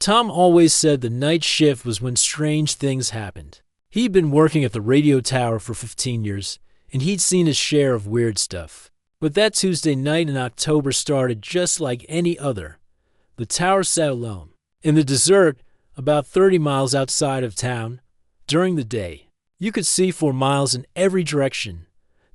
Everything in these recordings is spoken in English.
Tom always said the night shift was when strange things happened. He'd been working at the radio tower for 15 years, and he'd seen his share of weird stuff. But that Tuesday night in October started just like any other. The tower sat alone, in the desert about 30 miles outside of town. During the day, you could see for miles in every direction.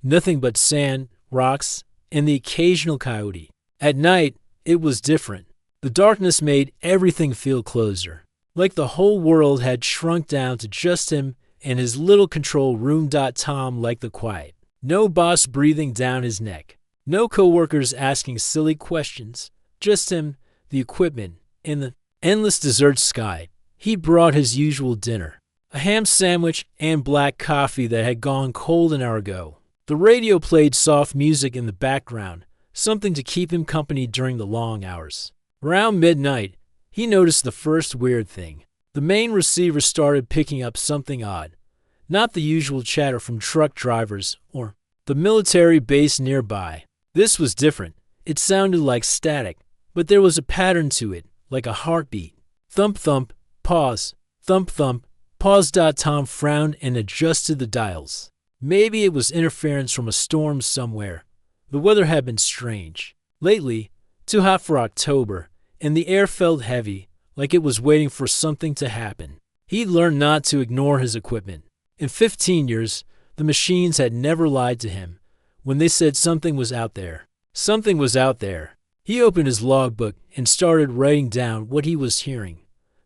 Nothing but sand, rocks, and the occasional coyote. At night, it was different. The darkness made everything feel closer, like the whole world had shrunk down to just him and his little control room. Tom liked the quiet. No boss breathing down his neck. No coworkers asking silly questions. Just him, the equipment, and the endless desert sky. He brought his usual dinner, a ham sandwich and black coffee that had gone cold an hour ago. The radio played soft music in the background, something to keep him company during the long hours. Around midnight, he noticed the first weird thing. The main receiver started picking up something odd. Not the usual chatter from truck drivers or the military base nearby. This was different. It sounded like static, but there was a pattern to it, like a heartbeat. Thump thump, pause, thump thump, pause. Tom frowned and adjusted the dials. Maybe it was interference from a storm somewhere. The weather had been strange. Lately, too hot for October, and the air felt heavy, like it was waiting for something to happen. He'd learned not to ignore his equipment. In 15 years, the machines had never lied to him. When they said something was out there, something was out there. He opened his logbook and started writing down what he was hearing.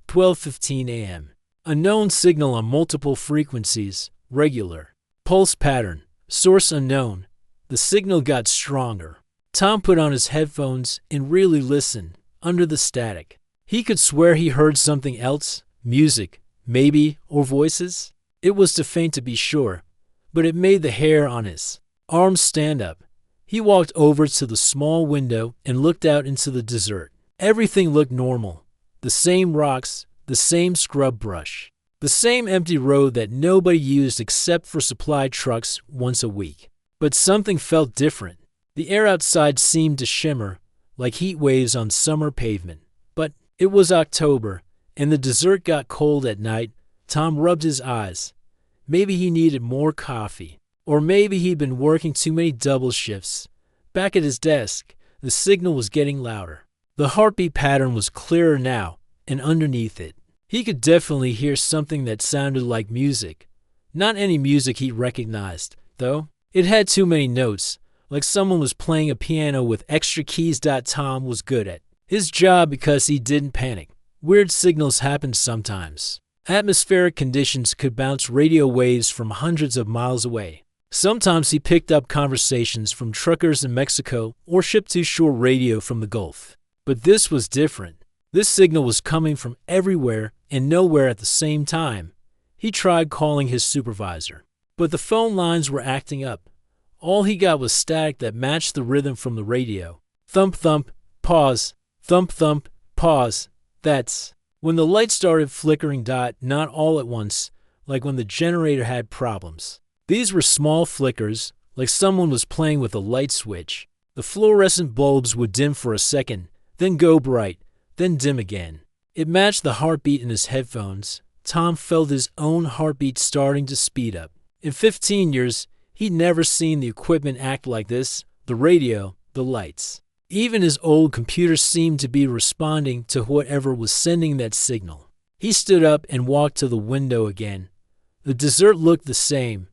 12:15 a.m. Unknown signal on multiple frequencies, regular. Pulse pattern, source unknown. The signal got stronger. Tom put on his headphones and really listened, under the static. He could swear he heard something else, music, maybe, or voices. It was too faint to be sure, but it made the hair on his arms stand up. He walked over to the small window and looked out into the desert. Everything looked normal. The same rocks, the same scrub brush, the same empty road that nobody used except for supply trucks once a week. But something felt different. The air outside seemed to shimmer, like heat waves on summer pavement. But it was October, and the desert got cold at night. Tom rubbed his eyes. Maybe he needed more coffee. Or maybe he'd been working too many double shifts. Back at his desk, the signal was getting louder. The heartbeat pattern was clearer now, and underneath it, he could definitely hear something that sounded like music. Not any music he recognized, though. It had too many notes, like someone was playing a piano with extra keys. Tom was good at his job because he didn't panic. Weird signals happened sometimes. Atmospheric conditions could bounce radio waves from hundreds of miles away. Sometimes he picked up conversations from truckers in Mexico or ship-to-shore radio from the Gulf. But this was different. This signal was coming from everywhere and nowhere at the same time. He tried calling his supervisor, but the phone lines were acting up. All he got was static that matched the rhythm from the radio. Thump thump, pause, thump thump, pause. That's when the light started flickering. Not all at once, like when the generator had problems. These were small flickers, like someone was playing with a light switch. The fluorescent bulbs would dim for a second, then go bright, then dim again. It matched the heartbeat in his headphones. Tom felt his own heartbeat starting to speed up. In 15 years, he'd never seen the equipment act like this, the radio, the lights. Even his old computer seemed to be responding to whatever was sending that signal. He stood up and walked to the window again. The desert looked the same,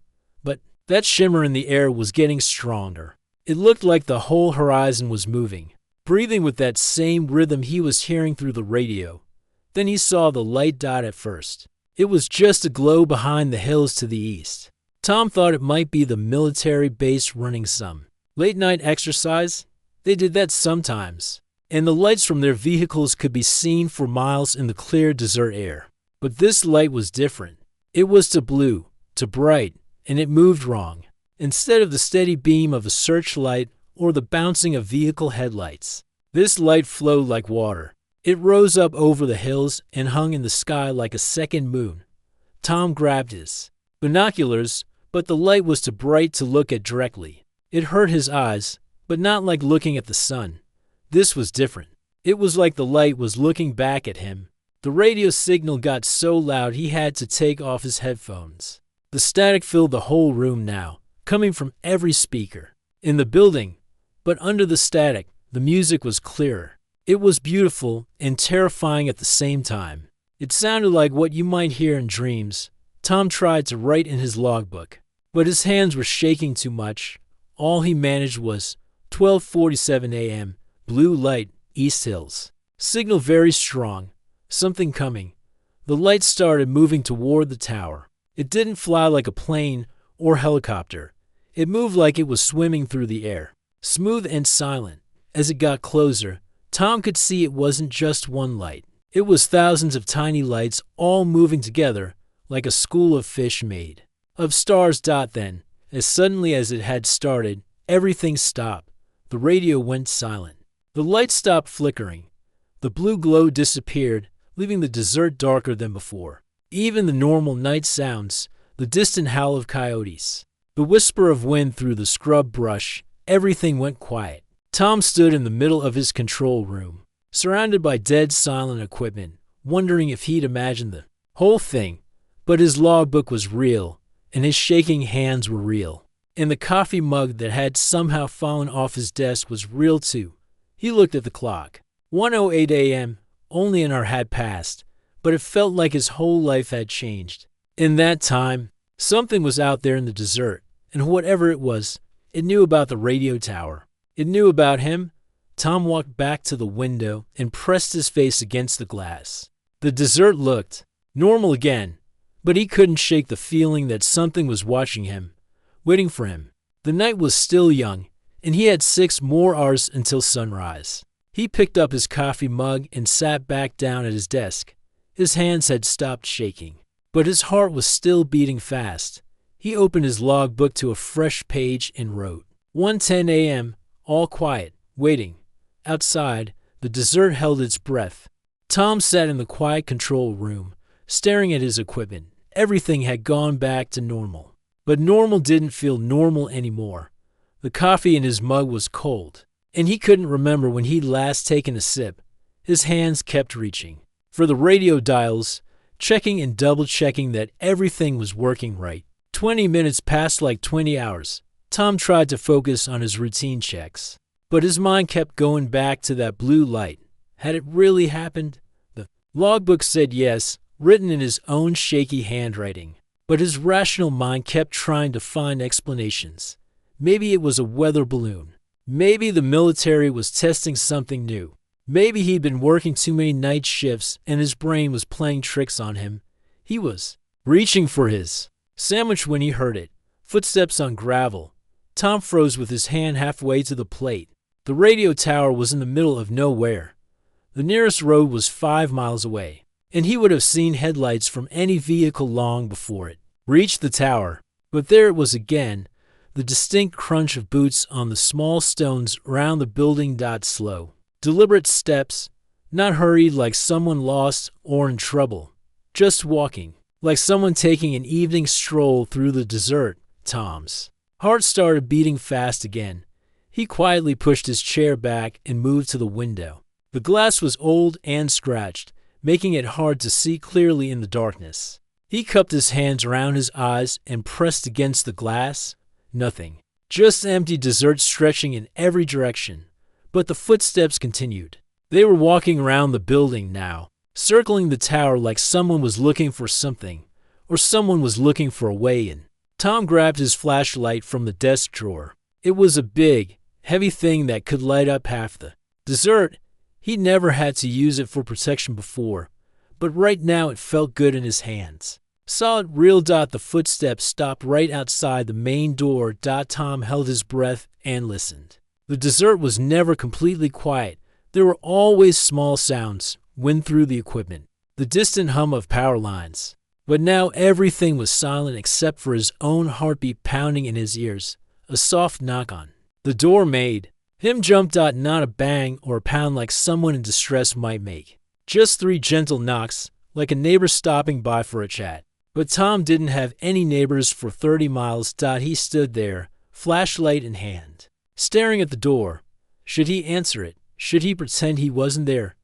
but that shimmer in the air was getting stronger. It looked like the whole horizon was moving, breathing with that same rhythm he was hearing through the radio. Then he saw the light dot at first. It was just a glow behind the hills to the east. Tom thought it might be the military base running some late-night exercise. They did that sometimes, and the lights from their vehicles could be seen for miles in the clear desert air. But this light was different. It was too blue, too bright, and it moved wrong. Instead of the steady beam of a searchlight or the bouncing of vehicle headlights, this light flowed like water. It rose up over the hills and hung in the sky like a second moon. Tom grabbed his binoculars, but the light was too bright to look at directly. It hurt his eyes, but not like looking at the sun. This was different. It was like the light was looking back at him. The radio signal got so loud he had to take off his headphones. The static filled the whole room now, coming from every speaker in the building, but under the static, the music was clearer. It was beautiful and terrifying at the same time. It sounded like what you might hear in dreams. Tom tried to write in his logbook, but his hands were shaking too much. All he managed was 12:47 a.m., blue light, East Hills. Signal very strong. Something coming. The light started moving toward the tower. It didn't fly like a plane or helicopter. It moved like it was swimming through the air, smooth and silent. As it got closer, Tom could see it wasn't just one light. It was thousands of tiny lights all moving together like a school of fish made of stars. Then, as suddenly as it had started, everything stopped. The radio went silent. The lights stopped flickering. The blue glow disappeared, leaving the desert darker than before. Even the normal night sounds, the distant howl of coyotes, the whisper of wind through the scrub brush, everything went quiet. Tom stood in the middle of his control room, surrounded by dead silent equipment, wondering if he'd imagined the whole thing. But his logbook was real, and his shaking hands were real. And the coffee mug that had somehow fallen off his desk was real too. He looked at the clock. 1:08 a.m., only an hour had passed, but it felt like his whole life had changed. In that time, something was out there in the desert, and whatever it was, it knew about the radio tower. It knew about him. Tom walked back to the window and pressed his face against the glass. The desert looked normal again, but he couldn't shake the feeling that something was watching him, waiting for him. The night was still young, and he had 6 more hours until sunrise. He picked up his coffee mug and sat back down at his desk. His hands had stopped shaking, but his heart was still beating fast. He opened his logbook to a fresh page and wrote, 1:10 a.m., all quiet, waiting. Outside, the desert held its breath. Tom sat in the quiet control room, staring at his equipment. Everything had gone back to normal. But normal didn't feel normal anymore. The coffee in his mug was cold, and he couldn't remember when he'd last taken a sip. His hands kept reaching for the radio dials, checking and double-checking that everything was working right. 20 minutes passed like 20 hours. Tom tried to focus on his routine checks, but his mind kept going back to that blue light. Had it really happened? The logbook said yes, written in his own shaky handwriting, but his rational mind kept trying to find explanations. Maybe it was a weather balloon. Maybe the military was testing something new. Maybe he'd been working too many night shifts and his brain was playing tricks on him. He was reaching for his sandwich when he heard it. Footsteps on gravel. Tom froze with his hand halfway to the plate. The radio tower was in the middle of nowhere. The nearest road was 5 miles away, and he would have seen headlights from any vehicle long before it reached the tower. But there it was again, the distinct crunch of boots on the small stones around the building. Slow, deliberate steps, not hurried like someone lost or in trouble, just walking, like someone taking an evening stroll through the desert. Tom's heart started beating fast again. He quietly pushed his chair back and moved to the window. The glass was old and scratched, making it hard to see clearly in the darkness. He cupped his hands around his eyes and pressed against the glass. Nothing. Just empty desert stretching in every direction. But the footsteps continued. They were walking around the building now, circling the tower like someone was looking for something, or someone was looking for a way in. Tom grabbed his flashlight from the desk drawer. It was a big, heavy thing that could light up half the desert. He'd never had to use it for protection before, but right now it felt good in his hands. Solid, real. The footsteps stopped right outside the main door. Tom held his breath and listened. The desert was never completely quiet. There were always small sounds, wind through the equipment, the distant hum of power lines. But now everything was silent except for his own heartbeat pounding in his ears. A soft knock on the door made him jump. Not a bang or a pound like someone in distress might make. Just 3 gentle knocks, like a neighbor stopping by for a chat. But Tom didn't have any neighbors for 30 miles. He stood there, flashlight in hand, staring at the door. Should he answer it? Should he pretend he wasn't there?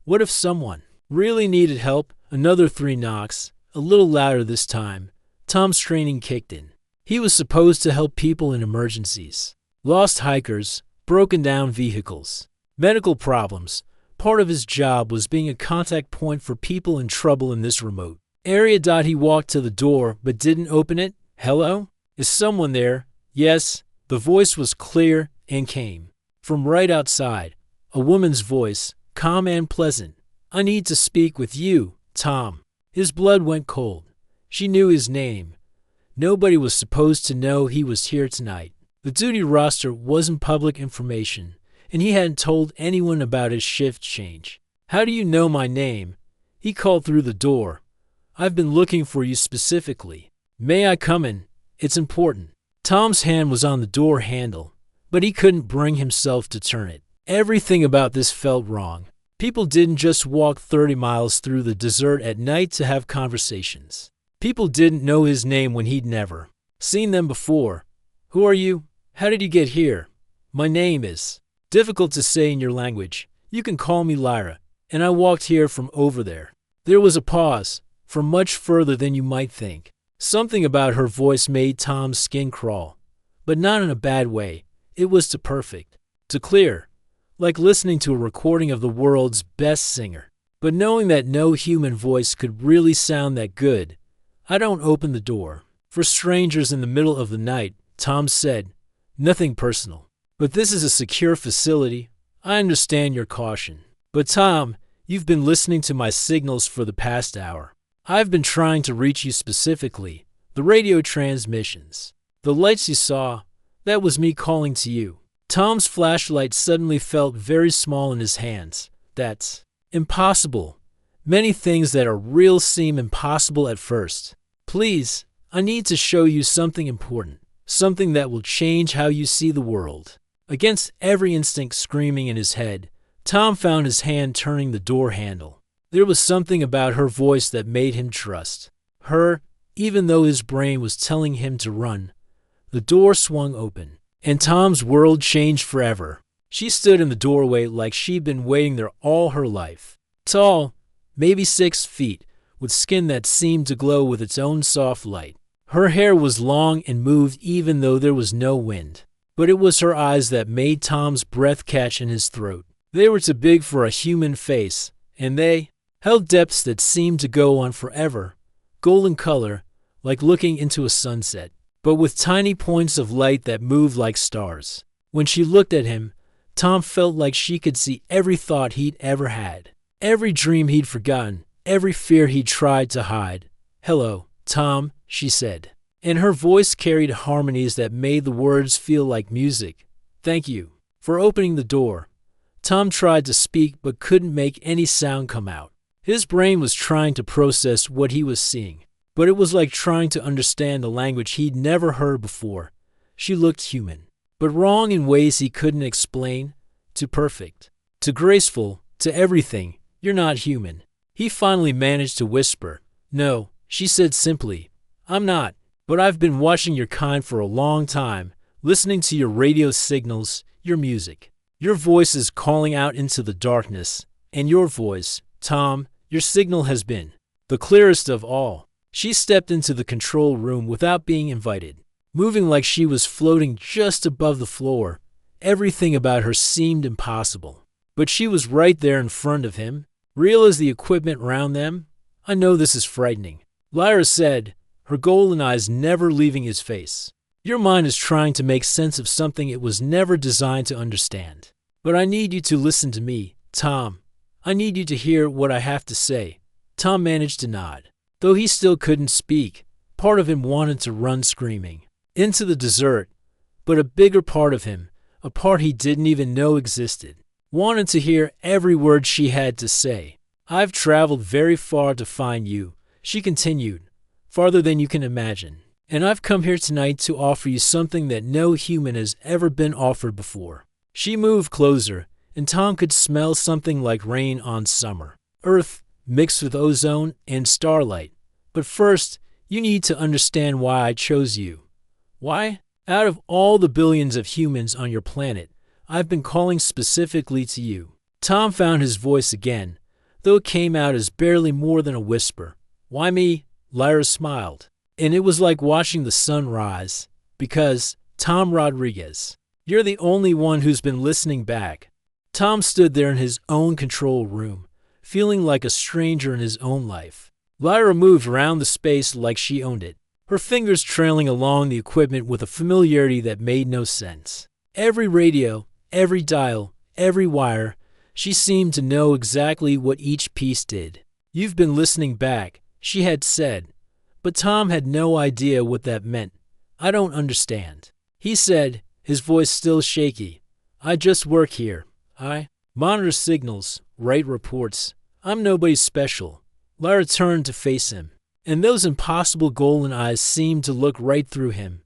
What if someone Really needed help? Another 3 knocks, a little louder this time. Tom's training kicked in. He was supposed to help people in emergencies. Lost hikers, broken down vehicles, medical problems. Part of his job was being a contact point for people in trouble in this remote area. He walked to the door but didn't open it. Hello? Is someone there? Yes. The voice was clear and came from right outside. A woman's voice, calm and pleasant. I need to speak with you, Tom. His blood went cold. She knew his name. Nobody was supposed to know he was here tonight. The duty roster wasn't public information, and he hadn't told anyone about his shift change. How do you know my name? He called through the door. I've been looking for you specifically. May I come in? It's important. Tom's hand was on the door handle, but he couldn't bring himself to turn it. Everything about this felt wrong. People didn't just walk 30 miles through the desert at night to have conversations. People didn't know his name when he'd never seen them before. Who are you? How did you get here? My name is difficult to say in your language. You can call me Lyra, and I walked here from over there. There was a pause, from much further than you might think. Something about her voice made Tom's skin crawl, but not in a bad way. It was too perfect, too clear, like listening to a recording of the world's best singer. But knowing that no human voice could really sound that good, I don't open the door for strangers in the middle of the night, Tom said. Nothing personal. But this is a secure facility. I understand your caution. But Tom, you've been listening to my signals for the past hour. I've been trying to reach you specifically. The radio transmissions. The lights you saw, that was me calling to you. Tom's flashlight suddenly felt very small in his hands. That's impossible. Many things that are real seem impossible at first. Please, I need to show you something important. Something that will change how you see the world. Against every instinct screaming in his head, Tom found his hand turning the door handle. There was something about her voice that made him trust her, even though his brain was telling him to run. The door swung open, and Tom's world changed forever. She stood in the doorway like she'd been waiting there all her life. Tall, maybe 6 feet, with skin that seemed to glow with its own soft light. Her hair was long and moved even though there was no wind. But it was her eyes that made Tom's breath catch in his throat. They were too big for a human face, and they held depths that seemed to go on forever. Golden color, like looking into a sunset, but with tiny points of light that moved like stars. When she looked at him, Tom felt like she could see every thought he'd ever had, every dream he'd forgotten, every fear he'd tried to hide. Hello, Tom, she said, and her voice carried harmonies that made the words feel like music. Thank you for opening the door. Tom tried to speak but couldn't make any sound come out. His brain was trying to process what he was seeing, but it was like trying to understand a language he'd never heard before. She looked human, but wrong in ways he couldn't explain. Too perfect, too graceful, to everything. You're not human. He finally managed to whisper. No, she said simply. I'm not, but I've been watching your kind for a long time, listening to your radio signals, your music. Your voice is calling out into the darkness, and your voice, Tom, your signal has been the clearest of all. She stepped into the control room without being invited, moving like she was floating just above the floor. Everything about her seemed impossible, but she was right there in front of him, real as the equipment around them. I know this is frightening, Lyra said, her golden eyes never leaving his face. Your mind is trying to make sense of something it was never designed to understand. But I need you to listen to me, Tom. I need you to hear what I have to say. Tom managed to nod. Though he still couldn't speak, part of him wanted to run screaming into the desert. But a bigger part of him, a part he didn't even know existed, wanted to hear every word she had to say. I've traveled very far to find you, she continued, farther than you can imagine. And I've come here tonight to offer you something that no human has ever been offered before. She moved closer, and Tom could smell something like rain on summer, earth mixed with ozone and starlight. But first, you need to understand why I chose you. Why? Out of all the billions of humans on your planet, I've been calling specifically to you. Tom found his voice again, though it came out as barely more than a whisper. "Why me?" Lyra smiled. "And it was like watching the sun rise. Because, Tom Rodriguez, you're the only one who's been listening back." Tom stood there in his own control room, feeling like a stranger in his own life. Lyra moved around the space like she owned it, her fingers trailing along the equipment with a familiarity that made no sense. Every radio, every dial, every wire, she seemed to know exactly what each piece did. "You've been listening back," she had said, but Tom had no idea what that meant. "I don't understand," he said, his voice still shaky. "I just work here. I monitor signals, write reports. I'm nobody special." Lyra turned to face him, and those impossible golden eyes seemed to look right through him.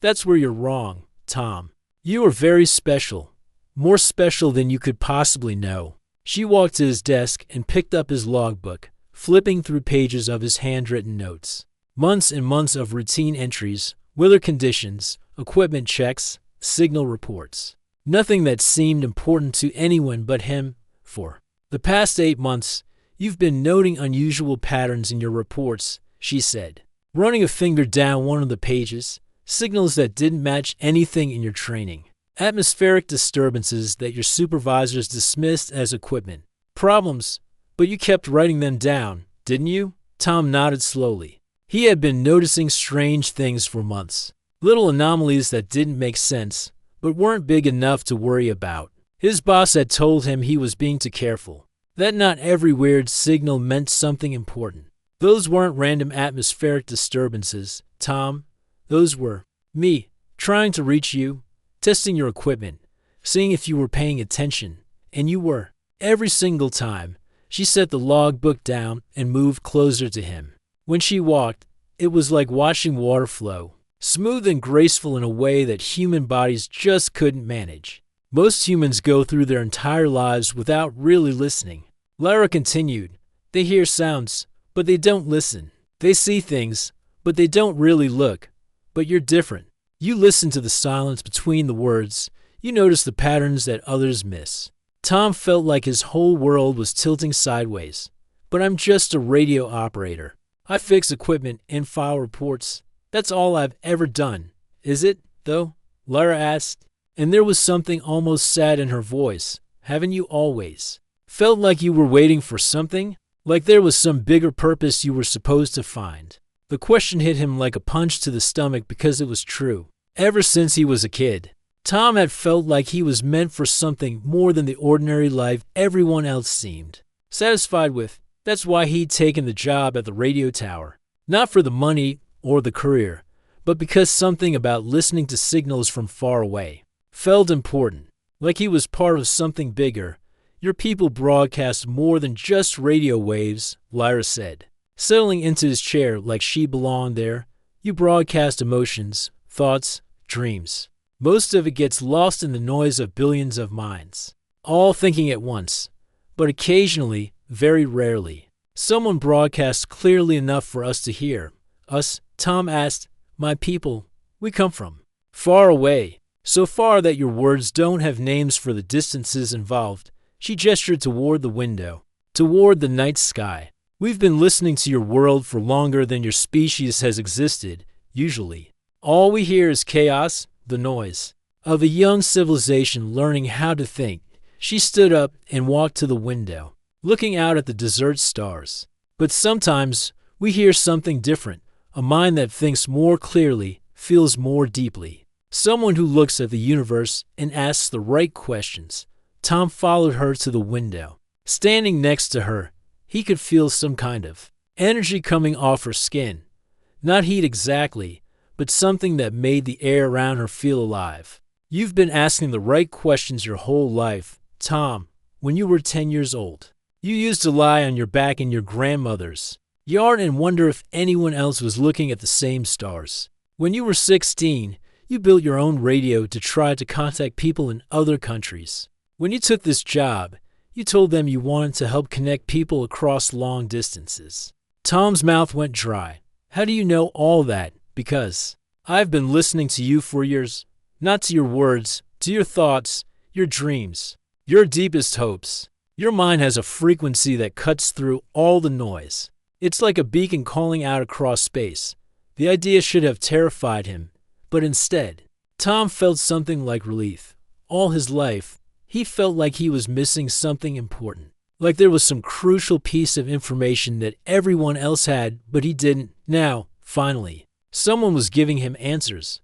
"That's where you're wrong, Tom. You are very special. More special than you could possibly know." She walked to his desk and picked up his logbook, flipping through pages of his handwritten notes. Months and months of routine entries, weather conditions, equipment checks, signal reports. Nothing that seemed important to anyone but him. "For the past 8 months, you've been noting unusual patterns in your reports," she said, running a finger down one of the pages. "Signals that didn't match anything in your training. Atmospheric disturbances that your supervisors dismissed as equipment. Problems, but you kept writing them down, didn't you?" Tom nodded slowly. He had been noticing strange things for months. Little anomalies that didn't make sense, but weren't big enough to worry about. His boss had told him he was being too careful, that not every weird signal meant something important. Those weren't random atmospheric disturbances, Tom. Those were me, trying to reach you, testing your equipment, seeing if you were paying attention. And you were. Every single time. She set the logbook down and moved closer to him. When she walked, it was like watching water flow, smooth and graceful in a way that human bodies just couldn't manage. Most humans go through their entire lives without really listening. Lyra continued, "They hear sounds, but they don't listen. They see things, but they don't really look. But you're different. You listen to the silence between the words. You notice the patterns that others miss." Tom felt like his whole world was tilting sideways. "But I'm just a radio operator. I fix equipment and file reports. That's all I've ever done." "Is it, though?" Lyra asked, and there was something almost sad in her voice. "Haven't you always felt like you were waiting for something? Like there was some bigger purpose you were supposed to find?" The question hit him like a punch to the stomach because it was true. Ever since he was a kid, Tom had felt like he was meant for something more than the ordinary life everyone else seemed satisfied with. That's why he'd taken the job at the radio tower. Not for the money or the career, but because something about listening to signals from far away felt important, like he was part of something bigger. "Your people broadcast more than just radio waves," Lyra said, settling into his chair like she belonged there. "You broadcast emotions, thoughts, dreams. Most of it gets lost in the noise of billions of minds, all thinking at once. But occasionally, very rarely, someone broadcasts clearly enough for us to hear." "Us?" Tom asked. "My people. We come from far away. So far that your words don't have names for the distances involved." She gestured toward the window, toward the night sky. "We've been listening to your world for longer than your species has existed, usually. All we hear is chaos, the noise of a young civilization learning how to think." She stood up and walked to the window, looking out at the desert stars. "But sometimes we hear something different, a mind that thinks more clearly, feels more deeply. Someone who looks at the universe and asks the right questions." Tom followed her to the window. Standing next to her, he could feel some kind of energy coming off her skin. Not heat exactly, but something that made the air around her feel alive. "You've been asking the right questions your whole life, Tom. When you were 10 years old, you used to lie on your back in your grandmother's yard and wonder if anyone else was looking at the same stars. When you were 16, you built your own radio to try to contact people in other countries. When you took this job, you told them you wanted to help connect people across long distances." Tom's mouth went dry. "How do you know all that?" "Because I've been listening to you for years. Not to your words, to your thoughts, your dreams, your deepest hopes. Your mind has a frequency that cuts through all the noise. It's like a beacon calling out across space. The idea should have terrified him, but instead, Tom felt something like relief. All his life, he felt like he was missing something important. Like there was some crucial piece of information that everyone else had, but he didn't. Now, finally, someone was giving him answers.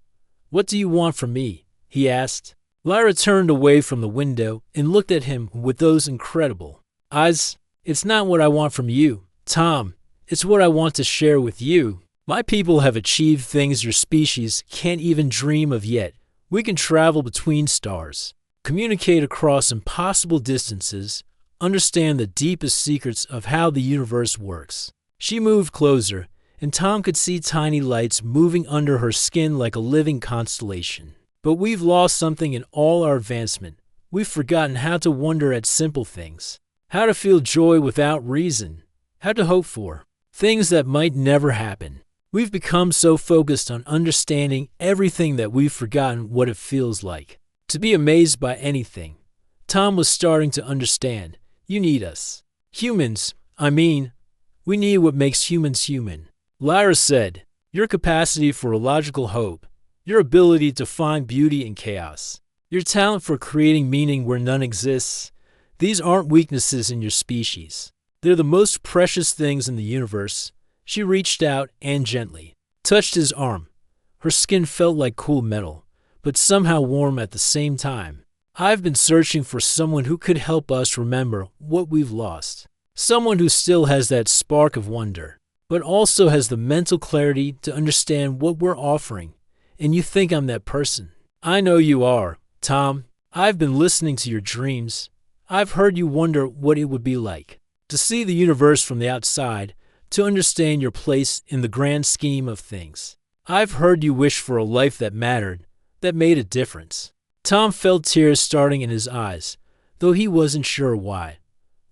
"What do you want from me?" he asked. Lyra turned away from the window and looked at him with those incredible eyes. "It's not what I want from you, Tom. It's what I want to share with you. My people have achieved things your species can't even dream of yet. We can travel between stars, communicate across impossible distances, understand the deepest secrets of how the universe works." She moved closer, and Tom could see tiny lights moving under her skin like a living constellation. "But we've lost something in all our advancement. We've forgotten how to wonder at simple things, how to feel joy without reason, how to hope for things that might never happen. We've become so focused on understanding everything that we've forgotten what it feels like to be amazed by anything." Tom was starting to understand. "You need us. Humans, I mean. We need what makes humans human," Lyra said. "Your capacity for logical hope, your ability to find beauty in chaos, your talent for creating meaning where none exists. These aren't weaknesses in your species. They're the most precious things in the universe." She reached out and gently touched his arm. Her skin felt like cool metal, but somehow warm at the same time. "I've been searching for someone who could help us remember what we've lost. Someone who still has that spark of wonder, but also has the mental clarity to understand what we're offering. And you think I'm that person. I know you are, Tom. I've been listening to your dreams. I've heard you wonder what it would be like to see the universe from the outside, to understand your place in the grand scheme of things. I've heard you wish for a life that mattered, that made a difference." Tom felt tears starting in his eyes, though he wasn't sure why.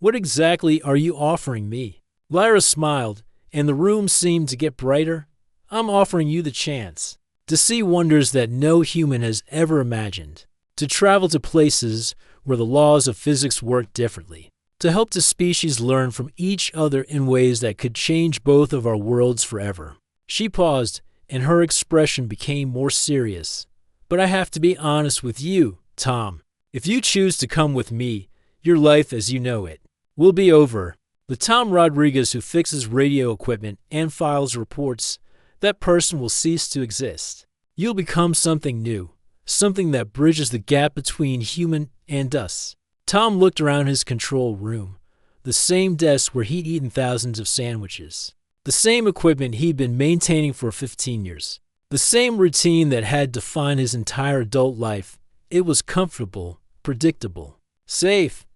"What exactly are you offering me?" Lyra smiled, and the room seemed to get brighter. "I'm offering you the chance to see wonders that no human has ever imagined, to travel to places where the laws of physics work differently, to help the species learn from each other in ways that could change both of our worlds forever." She paused, and her expression became more serious. "But I have to be honest with you, Tom. If you choose to come with me, your life as you know it will be over. The Tom Rodriguez who fixes radio equipment and files reports, that person will cease to exist. You'll become something new, something that bridges the gap between human and us." Tom looked around his control room, the same desk where he'd eaten thousands of sandwiches, the same equipment he'd been maintaining for 15 years, the same routine that had defined his entire adult life. It was comfortable, predictable, safe,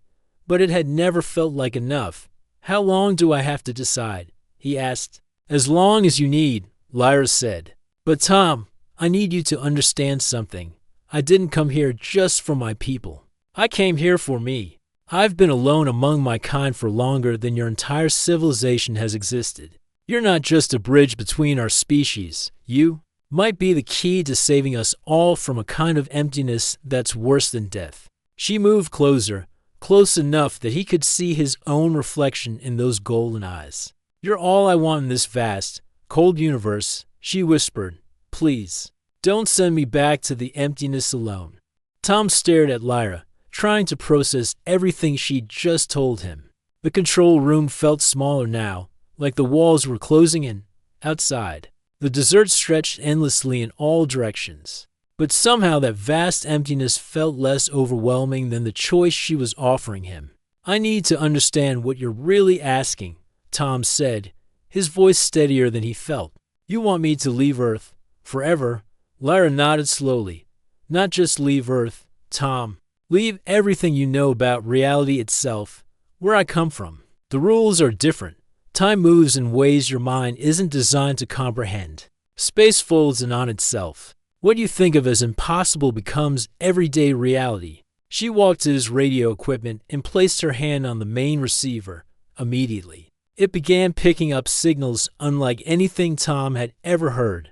but it had never felt like enough. "How long do I have to decide?" he asked. "As long as you need," Lyra said. "But Tom, I need you to understand something. I didn't come here just for my people. I came here for me. I've been alone among my kind for longer than your entire civilization has existed. You're not just a bridge between our species. You might be the key to saving us all from a kind of emptiness that's worse than death." She moved closer, close enough that he could see his own reflection in those golden eyes. "You're all I want in this vast, cold universe," she whispered. "Please, don't send me back to the emptiness alone." Tom stared at Lyra, trying to process everything she'd just told him. The control room felt smaller now, like the walls were closing in. Outside, the desert stretched endlessly in all directions. But somehow that vast emptiness felt less overwhelming than the choice she was offering him. "I need to understand what you're really asking," Tom said, his voice steadier than he felt. "You want me to leave Earth forever?" Lyra nodded slowly. "Not just leave Earth, Tom. Leave everything you know about reality itself, where I come from. The rules are different. Time moves in ways your mind isn't designed to comprehend. Space folds in on itself. What you think of as impossible becomes everyday reality." She walked to his radio equipment and placed her hand on the main receiver. Immediately, it began picking up signals unlike anything Tom had ever heard.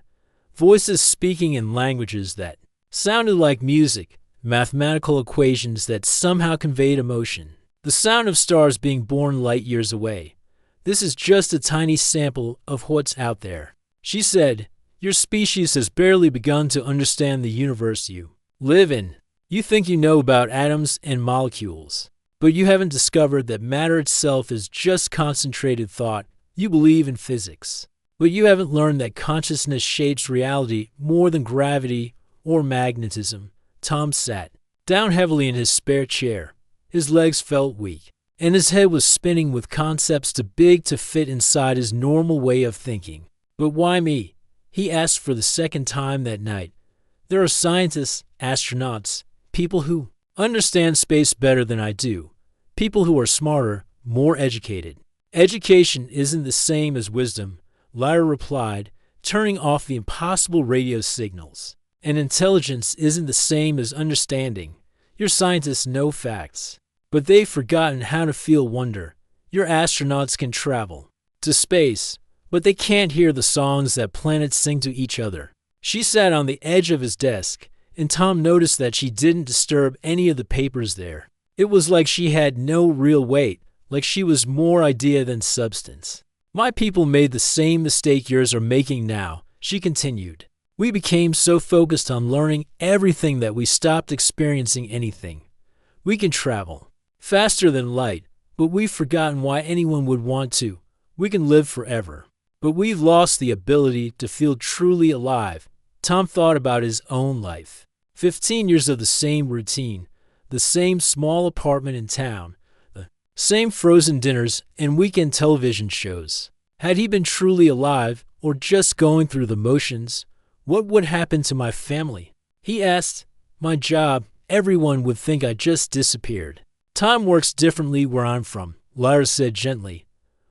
Voices speaking in languages that sounded like music, mathematical equations that somehow conveyed emotion. The sound of stars being born light years away. This is just a tiny sample of what's out there. She said, your species has barely begun to understand the universe you live in. You think you know about atoms and molecules, but you haven't discovered that matter itself is just concentrated thought. You believe in physics, but you haven't learned that consciousness shapes reality more than gravity or magnetism. Tom sat down heavily in his spare chair. His legs felt weak, and his head was spinning with concepts too big to fit inside his normal way of thinking. But why me? He asked for the second time that night. There are scientists, astronauts, people who understand space better than I do, people who are smarter, more educated. Education isn't the same as wisdom, Lyra replied, turning off the impossible radio signals. And intelligence isn't the same as understanding. Your scientists know facts, but they've forgotten how to feel wonder. Your astronauts can travel to space, but they can't hear the songs that planets sing to each other. She sat on the edge of his desk, and Tom noticed that she didn't disturb any of the papers there. It was like she had no real weight, like she was more idea than substance. My people made the same mistake yours are making now, she continued. We became so focused on learning everything that we stopped experiencing anything. We can travel faster than light, but we've forgotten why anyone would want to. We can live forever, but we've lost the ability to feel truly alive. Tom thought about his own life. 15 years of the same routine, the same small apartment in town, the same frozen dinners and weekend television shows. Had he been truly alive or just going through the motions? What would happen to my family? He asked. My job, everyone would think I just disappeared. Time works differently where I'm from, Lyra said gently.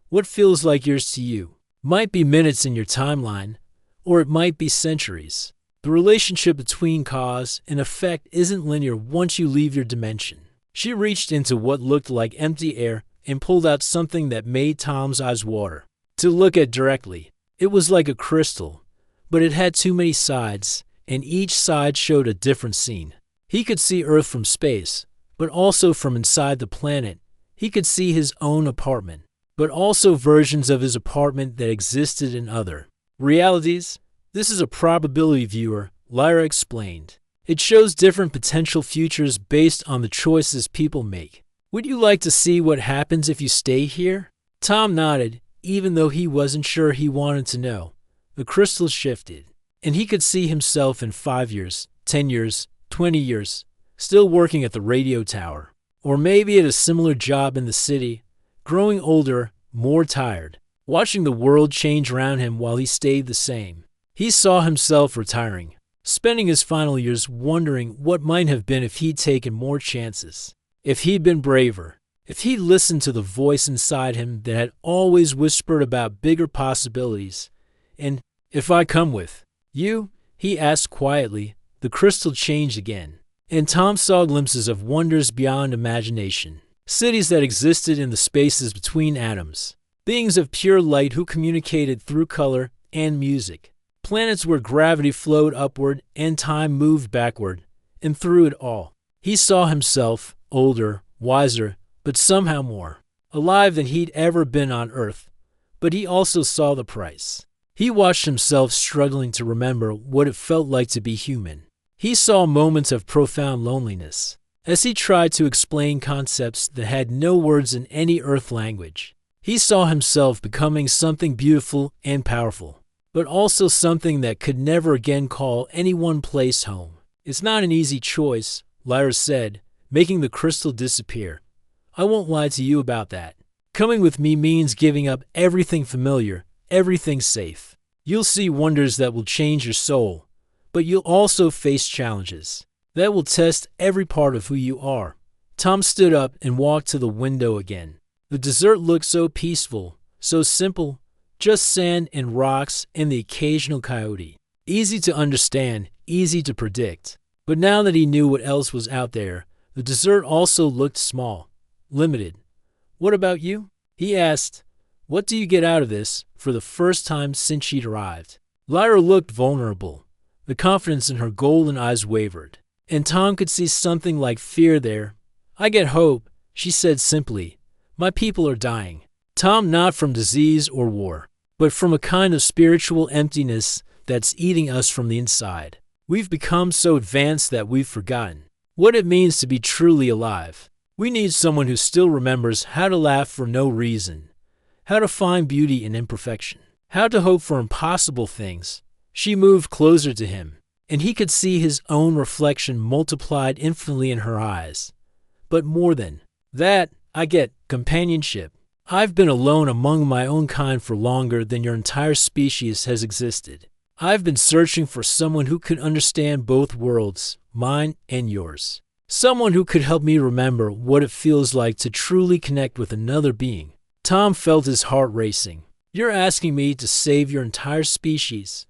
What feels like yours to you might be minutes in your timeline, or it might be centuries. The relationship between cause and effect isn't linear once you leave your dimension. She reached into what looked like empty air and pulled out something that made Tom's eyes water. To look at directly, it was like a crystal, but it had too many sides, and each side showed a different scene. He could see Earth from space, but also from inside the planet. He could see his own apartment, but also versions of his apartment that existed in other realities. This is a probability viewer, Lyra explained. It shows different potential futures based on the choices people make. Would you like to see what happens if you stay here? Tom nodded, even though he wasn't sure he wanted to know. The crystal shifted, and he could see himself in 5 years, 10 years, 20 years, still working at the radio tower, or maybe at a similar job in the city, growing older, more tired, watching the world change around him while he stayed the same. He saw himself retiring, spending his final years wondering what might have been if he'd taken more chances, if he'd been braver, if he'd listened to the voice inside him that had always whispered about bigger possibilities. And if I come with you, he asked quietly. The crystal changed again, and Tom saw glimpses of wonders beyond imagination. Cities that existed in the spaces between atoms, beings of pure light who communicated through color and music, planets where gravity flowed upward and time moved backward, and through it all, he saw himself, older, wiser, but somehow more alive than he'd ever been on Earth. But he also saw the price. He watched himself struggling to remember what it felt like to be human. He saw moments of profound loneliness as he tried to explain concepts that had no words in any Earth language. He saw himself becoming something beautiful and powerful, but also something that could never again call any one place home. It's not an easy choice, Lyra said, making the crystal disappear. I won't lie to you about that. Coming with me means giving up everything familiar, everything safe. You'll see wonders that will change your soul, but you'll also face challenges that will test every part of who you are. Tom stood up and walked to the window again. The desert looked so peaceful, so simple, just sand and rocks and the occasional coyote. Easy to understand, easy to predict. But now that he knew what else was out there, the desert also looked small, limited. What about you? He asked. What do you get out of this for the first time since she'd arrived? Lyra looked vulnerable. The confidence in her golden eyes wavered, and Tom could see something like fear there. I get hope, She said simply, "My people are dying." Tom, not from disease or war, but from a kind of spiritual emptiness that's eating us from the inside. We've become so advanced that we've forgotten what it means to be truly alive. We need someone who still remembers how to laugh for no reason, how to find beauty in imperfection, how to hope for impossible things. She moved closer to him, and he could see his own reflection multiplied infinitely in her eyes. But more than that, I get companionship. I've been alone among my own kind for longer than your entire species has existed. I've been searching for someone who could understand both worlds, mine and yours. Someone who could help me remember what it feels like to truly connect with another being. Tom felt his heart racing. "You're asking me to save your entire species.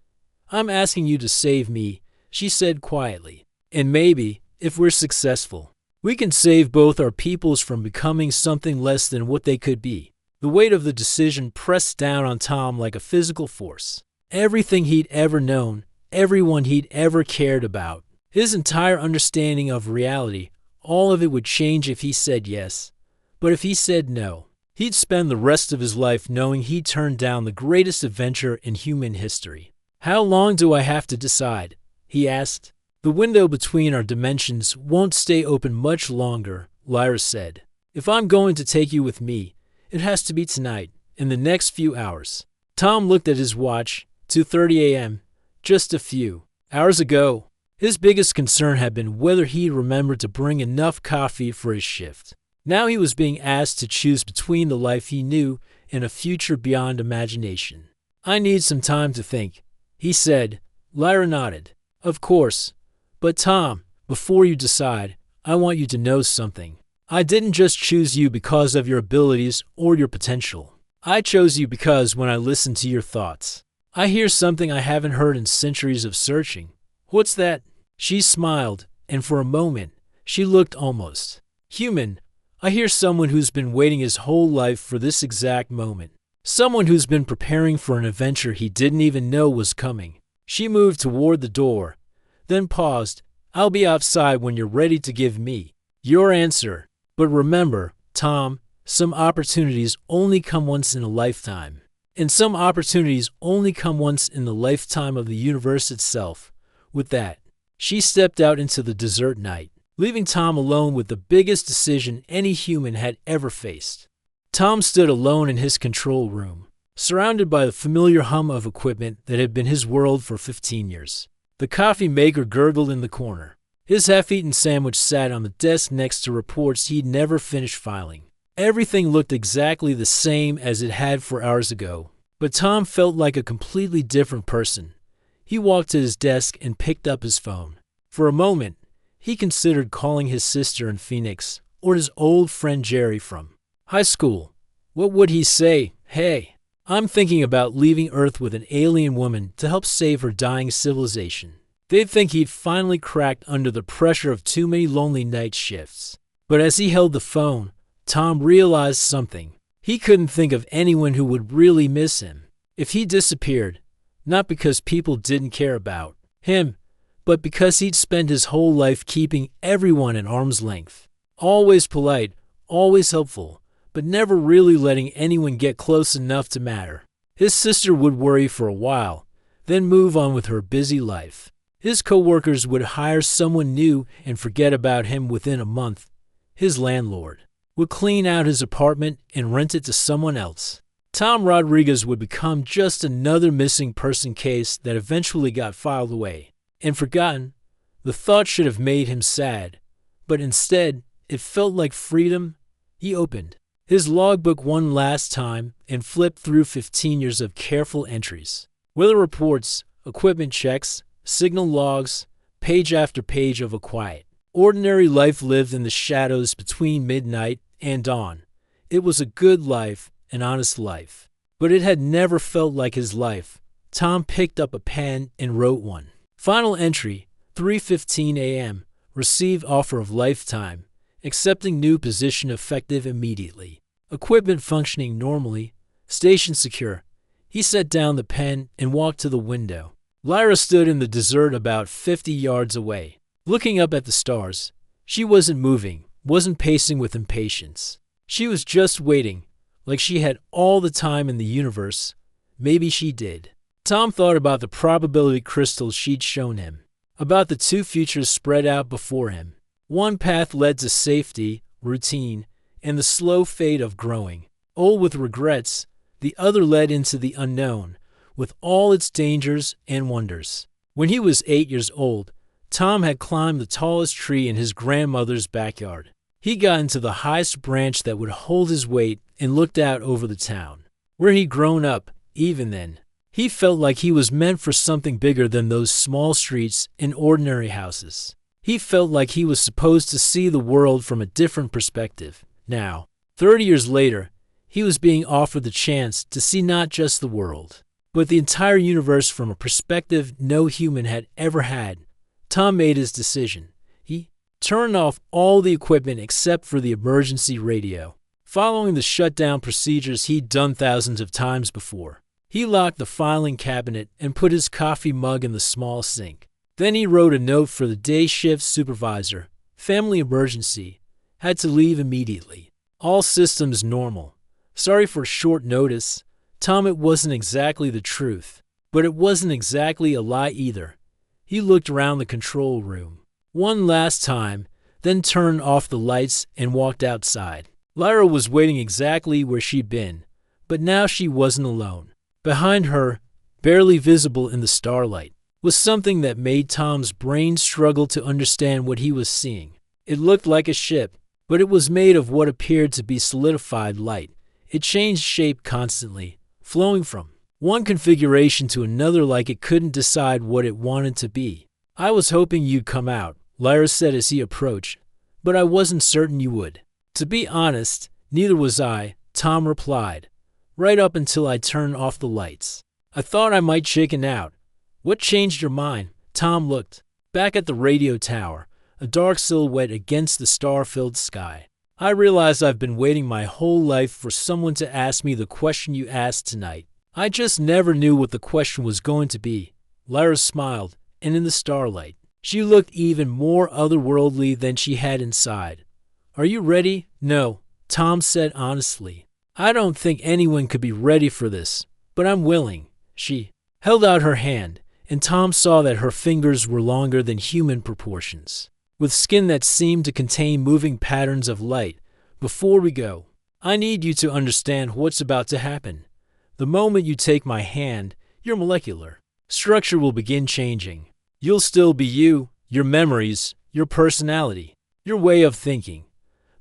I'm asking you to save me," she said quietly. "And maybe, if we're successful, we can save both our peoples from becoming something less than what they could be." The weight of the decision pressed down on Tom like a physical force. Everything he'd ever known, everyone he'd ever cared about, his entire understanding of reality, all of it would change if he said yes. But if he said no, he'd spend the rest of his life knowing he'd turned down the greatest adventure in human history. "How long do I have to decide?" he asked. "The window between our dimensions won't stay open much longer," Lyra said. "If I'm going to take you with me, it has to be tonight, in the next few hours." Tom looked at his watch, 2:30 a.m., just a few hours ago. His biggest concern had been whether he'd remembered to bring enough coffee for his shift. Now he was being asked to choose between the life he knew and a future beyond imagination. "I need some time to think," he said. Lyra nodded. "Of course. But Tom, before you decide, I want you to know something. I didn't just choose you because of your abilities or your potential. I chose you because when I listen to your thoughts, I hear something I haven't heard in centuries of searching." "What's that?" She smiled, and for a moment, she looked almost human. "I hear someone who's been waiting his whole life for this exact moment. Someone who's been preparing for an adventure he didn't even know was coming." She moved toward the door, then paused. "I'll be outside when you're ready to give me your answer. But remember, Tom, some opportunities only come once in a lifetime. And some opportunities only come once in the lifetime of the universe itself." With that, she stepped out into the desert night, leaving Tom alone with the biggest decision any human had ever faced. Tom stood alone in his control room, surrounded by the familiar hum of equipment that had been his world for 15 years. The coffee maker gurgled in the corner. His half-eaten sandwich sat on the desk next to reports he'd never finished filing. Everything looked exactly the same as it had 4 hours ago, but Tom felt like a completely different person. He walked to his desk and picked up his phone. For a moment, he considered calling his sister in Phoenix or his old friend Jerry from high school. What would he say? "Hey, I'm thinking about leaving Earth with an alien woman to help save her dying civilization." They'd think he'd finally cracked under the pressure of too many lonely night shifts. But as he held the phone, Tom realized something. He couldn't think of anyone who would really miss him if he disappeared, not because people didn't care about him, but because he'd spent his whole life keeping everyone at arm's length. Always polite, always helpful, but never really letting anyone get close enough to matter. His sister would worry for a while, then move on with her busy life. His coworkers would hire someone new and forget about him within a month. His landlord would clean out his apartment and rent it to someone else. Tom Rodriguez would become just another missing person case that eventually got filed away and forgotten. The thought should have made him sad, but instead, it felt like freedom. He opened his logbook one last time and flipped through 15 years of careful entries. Weather reports, equipment checks, signal logs, page after page of a quiet, ordinary life lived in the shadows between midnight and dawn. It was a good life, an honest life, but it had never felt like his life. Tom picked up a pen and wrote one. Final entry, 3:15 a.m., received offer of lifetime, accepting new position effective immediately. Equipment functioning normally, station secure. He set down the pen and walked to the window. Lyra stood in the desert about 50 yards away, looking up at the stars. She wasn't moving, wasn't pacing with impatience. She was just waiting, like she had all the time in the universe. Maybe she did. Tom thought about the probability crystals she'd shown him, about the two futures spread out before him. One path led to safety, routine, and the slow fate of growing, old with regrets. The other led into the unknown, with all its dangers and wonders. When he was 8 years old, Tom had climbed the tallest tree in his grandmother's backyard. He got into the highest branch that would hold his weight and looked out over the town. Where he'd grown up, even then, he felt like he was meant for something bigger than those small streets and ordinary houses. He felt like he was supposed to see the world from a different perspective. Now, 30 years later, he was being offered the chance to see not just the world, but the entire universe from a perspective no human had ever had. Tom made his decision. He turned off all the equipment except for the emergency radio, following the shutdown procedures he'd done thousands of times before. He locked the filing cabinet and put his coffee mug in the small sink. Then he wrote a note for the day shift supervisor. Family emergency. Had to leave immediately. All systems normal. Sorry for short notice. Tom, it wasn't exactly the truth, but it wasn't exactly a lie either. He looked around the control room one last time, then turned off the lights and walked outside. Lyra was waiting exactly where she'd been, but now she wasn't alone. Behind her, barely visible in the starlight, was something that made Tom's brain struggle to understand what he was seeing. It looked like a ship, but it was made of what appeared to be solidified light. It changed shape constantly, flowing from one configuration to another like it couldn't decide what it wanted to be. I was hoping you'd come out, Lyra said as he approached, but I wasn't certain you would. To be honest, neither was I, Tom replied, right up until I turned off the lights. I thought I might chicken out. What changed your mind? Tom looked back at the radio tower, a dark silhouette against the star-filled sky. I realize I've been waiting my whole life for someone to ask me the question you asked tonight. I just never knew what the question was going to be. Lyra smiled, and in the starlight, she looked even more otherworldly than she had inside. Are you ready? No, Tom said honestly. I don't think anyone could be ready for this, but I'm willing. She held out her hand, and Tom saw that her fingers were longer than human proportions, with skin that seemed to contain moving patterns of light. Before we go, I need you to understand what's about to happen. The moment you take my hand, your molecular structure will begin changing. You'll still be you, your memories, your personality, your way of thinking,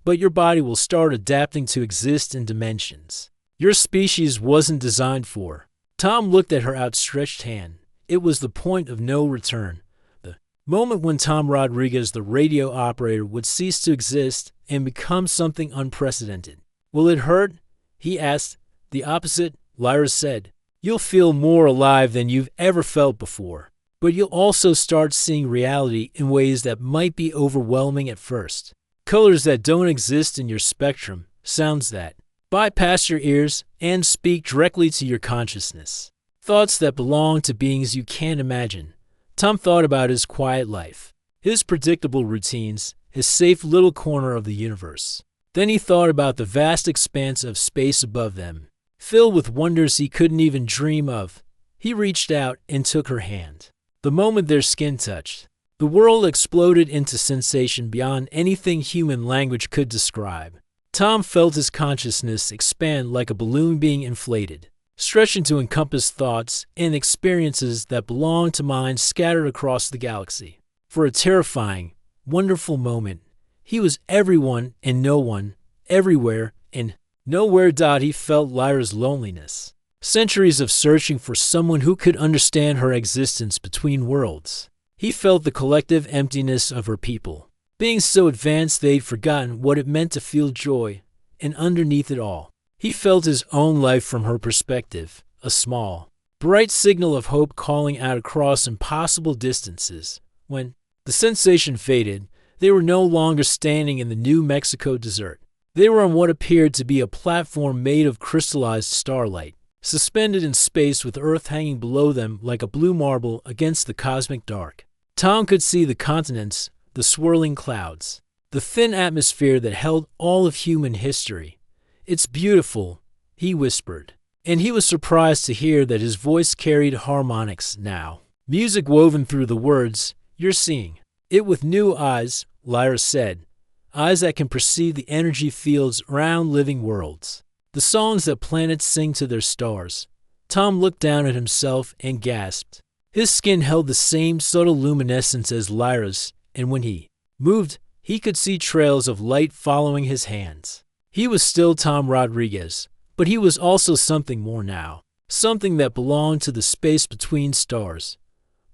but your body will start adapting to exist in dimensions your species wasn't designed for. Tom looked at her outstretched hand. It was the point of no return. The moment when Tom Rodriguez, the radio operator, would cease to exist and become something unprecedented. Will it hurt? He asked. The opposite, Lyra said. You'll feel more alive than you've ever felt before, but you'll also start seeing reality in ways that might be overwhelming at first. Colors that don't exist in your spectrum, sounds that bypass your ears and speak directly to your consciousness. Thoughts that belong to beings you can't imagine. Tom thought about his quiet life, his predictable routines, his safe little corner of the universe. Then he thought about the vast expanse of space above them, filled with wonders he couldn't even dream of. He reached out and took her hand. The moment their skin touched, the world exploded into sensation beyond anything human language could describe. Tom felt his consciousness expand like a balloon being inflated, stretching to encompass thoughts and experiences that belonged to minds scattered across the galaxy. For a terrifying, wonderful moment, he was everyone and no one, everywhere and nowhere. He felt Lyra's loneliness. Centuries of searching for someone who could understand her existence between worlds. He felt the collective emptiness of her people, being so advanced they'd forgotten what it meant to feel joy, and underneath it all, he felt his own life from her perspective, a small, bright signal of hope calling out across impossible distances. When the sensation faded, they were no longer standing in the New Mexico desert. They were on what appeared to be a platform made of crystallized starlight, suspended in space with Earth hanging below them like a blue marble against the cosmic dark. Tom could see the continents, the swirling clouds, the the thin atmosphere that held all of human history. "It's beautiful," he whispered, and he was surprised to hear that his voice carried harmonics now. Music woven through the words. "You're seeing it with new eyes," Lyra said, "eyes that can perceive the energy fields around living worlds, the songs that planets sing to their stars." Tom looked down at himself and gasped. His skin held the same subtle luminescence as Lyra's, and when he moved, he could see trails of light following his hands. He was still Tom Rodriguez, but he was also something more now, something that belonged to the space between stars.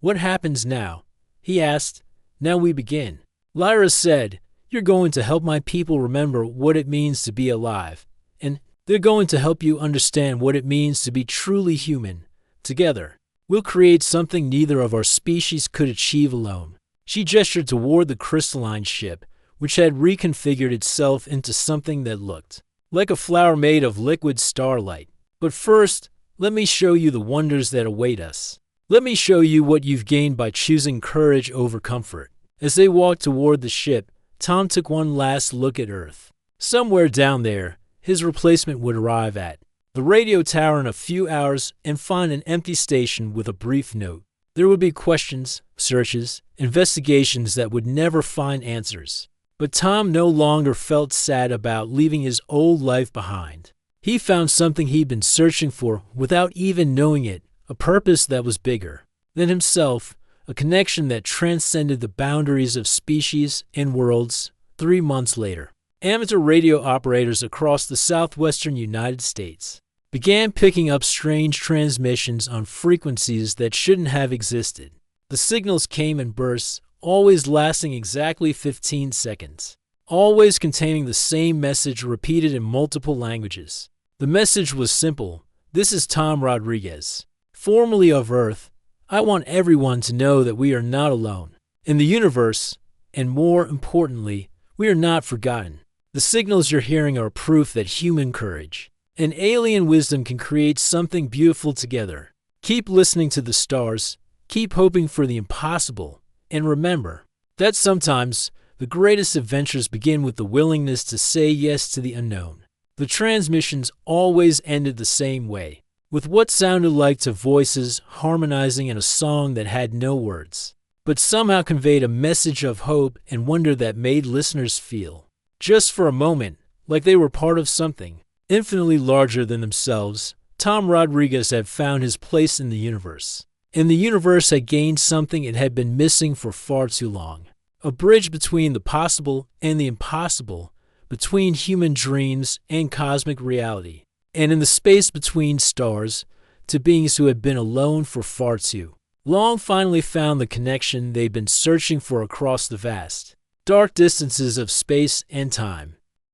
"What happens now?" he asked. "Now we begin." Lyra said, "You're going to help my people remember what it means to be alive, and they're going to help you understand what it means to be truly human. Together, we'll create something neither of our species could achieve alone." She gestured toward the crystalline ship, which had reconfigured itself into something that looked like a flower made of liquid starlight. "But first, let me show you the wonders that await us. Let me show you what you've gained by choosing courage over comfort." As they walked toward the ship, Tom took one last look at Earth. Somewhere down there, his replacement would arrive at the radio tower in a few hours and find an empty station with a brief note. There would be questions, searches, investigations that would never find answers. But Tom no longer felt sad about leaving his old life behind. He found something he'd been searching for without even knowing it, a purpose that was bigger than himself, a connection that transcended the boundaries of species and worlds. 3 months later, amateur radio operators across the southwestern United States began picking up strange transmissions on frequencies that shouldn't have existed. The signals came in bursts, always lasting exactly 15 seconds, always containing the same message repeated in multiple languages. The message was simple. "This is Tom Rodriguez, formerly of Earth. I want everyone to know that we are not alone in the universe, and more importantly, we are not forgotten. The signals you're hearing are proof that human courage and alien wisdom can create something beautiful together. Keep listening to the stars, keep hoping for the impossible, and remember that sometimes the greatest adventures begin with the willingness to say yes to the unknown." The transmissions always ended the same way, with what sounded like two voices harmonizing in a song that had no words, but somehow conveyed a message of hope and wonder that made listeners feel, just for a moment, like they were part of something infinitely larger than themselves. Tom Rodriguez had found his place in the universe, and the universe had gained something it had been missing for far too long. A bridge between the possible and the impossible, between human dreams and cosmic reality, and in the space between stars, to beings who had been alone for far too long finally found the connection they'd been searching for across the vast, dark distances of space and time.